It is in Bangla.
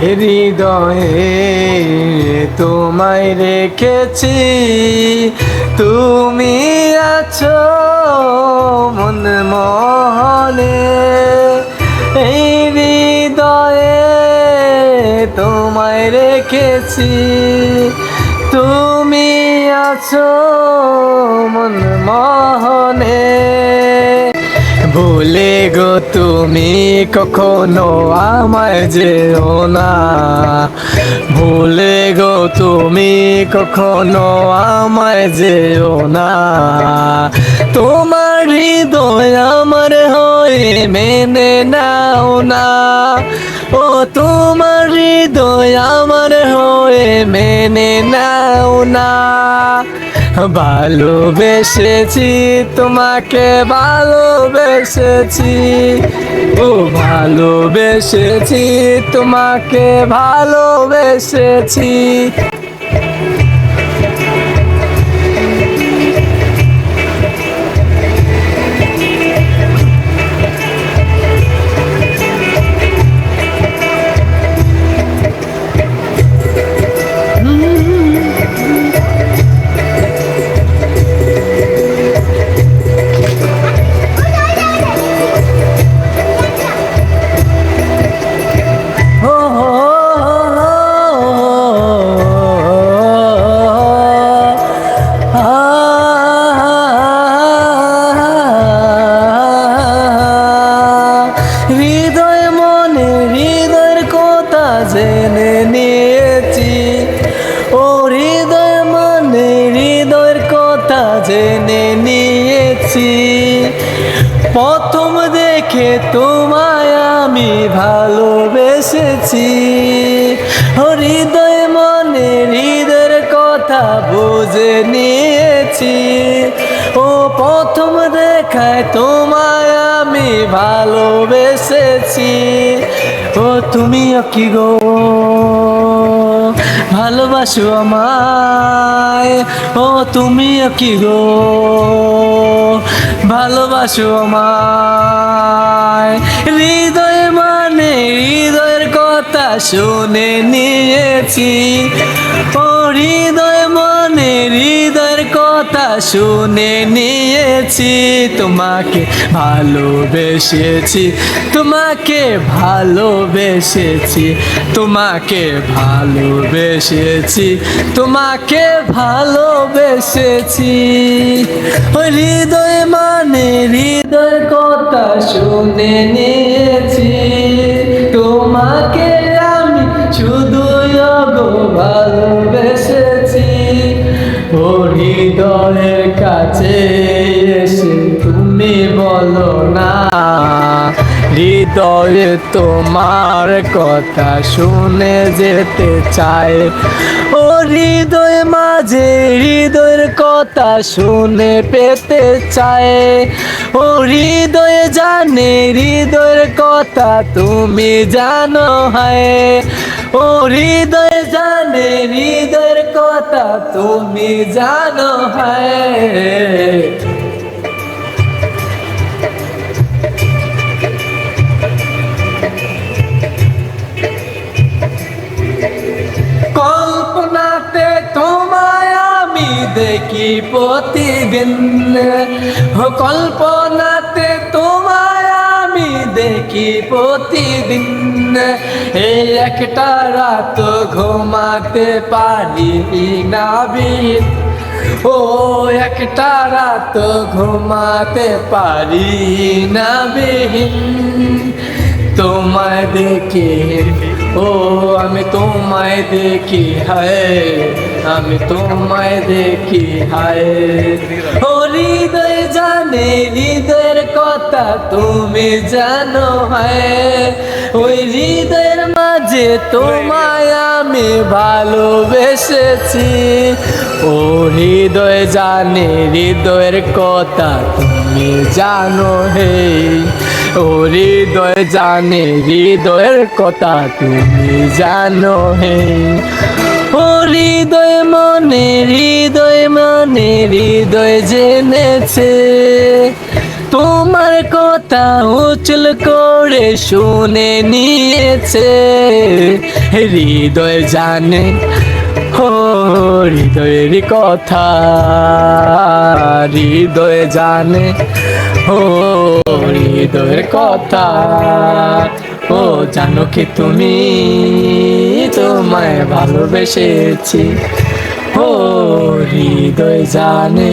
হৃদয়ে তোমায় রেখেছি, তুমি আছো মন মহলে। এই হৃদয়ে তোমায় রেখেছি, তুমি আছো মন মহলে। ভুলে গো তুমি কখনো আমায় যেও না, ভুলে গো তুমি কখনো আমায় যেও না। তোমার হৃদয় আমার হয়ে মেনে নাও না, ও তোমার হৃদয় আমার হয়ে মেনে নাও না। ভালোবেসেছি তোমাকে, ভালোবেসেছি, ও ভালোবেসেছি তোমাকে, ভালোবেসেছি। হৃদয় মনে হৃদয়ের কথা জেনে নিয়েছি, ও হৃদয় মনে হৃদয়ের কথা জেনে নিয়েছি। প্রথম দেখে তোমায় আমি ভালোবেসেছি, ও হৃদয় মনে হৃদয়ের কথা বুঝে নিয়েছি। ও প্রথম দেখায় তোমায় আমি ভালোবেসেছি। ও তুমিও কি গো ভালোবাসো আমায়, ও তুমিও কি গো ভালোবাসো আমায়। হৃদয় মানে হৃদয়ের কথা শুনে নিয়েছি, ও হৃদয় মানে হৃদয়ের কথা শুনে নিয়েছি। তোমাকে ভালোবেসেছি, তোমাকে ভালোবেসেছি, তোমাকে ভালোবেসেছি, তোমাকে ভালোবেসেছি। ওই হৃদয় মানে হৃদয়ের কথা শুনে নিয়েছি, তোমাকে আমি শুধু গো ভালোবেসেছি। ও হৃদয়ের কাছে এসে তুমি বলো না, হৃদয়ে তোমার কথা শুনে যেতে চায়। ও হৃদয় মাঝে হৃদয়ের কথা শুনে পেতে চায়। ও হৃদয় জানে হৃদয়ের কথা তুমি জানো হয়, ও হৃদয় জানে হৃদয়ের কথা তুমি জানো হয়। কল্পনাতে তোমায় আমি দেখি প্রতিদিন, কল্পনাতে তোমায় আমি দেখি প্রতিদিন। এই একটা রাত ঘুমাতে পারি না বিন, ও একটা রাত ঘুমাতে পারি না বিহীন। তোমায় দেখি, ও আমি তোমায় দেখি হায়, আমি তোমায় দেখি হায়। ও হৃদয় জানে হৃদয়ের কথা তুমি জানো হায়, ওই হৃদয়ের মাঝে তোমায় আমি ভালোবেসেছি। ও হৃদয় জানে হৃদয়ের কথা তুমি জানো হে, ও হৃদয় জানে হৃদয়ের কথা তুমি জানো হে। ও হৃদয় মনে হৃদয় জেনেছে, তোমার কথা উচল করে শুনে নিয়েছে হৃদয় জানে, ও হৃদয়ের কথা হৃদয় জানে, ও হৃদয়ের কথা। ও জানো কি তুমি, তোমায় ভালোবেসেছি, ও হৃদয় জানে।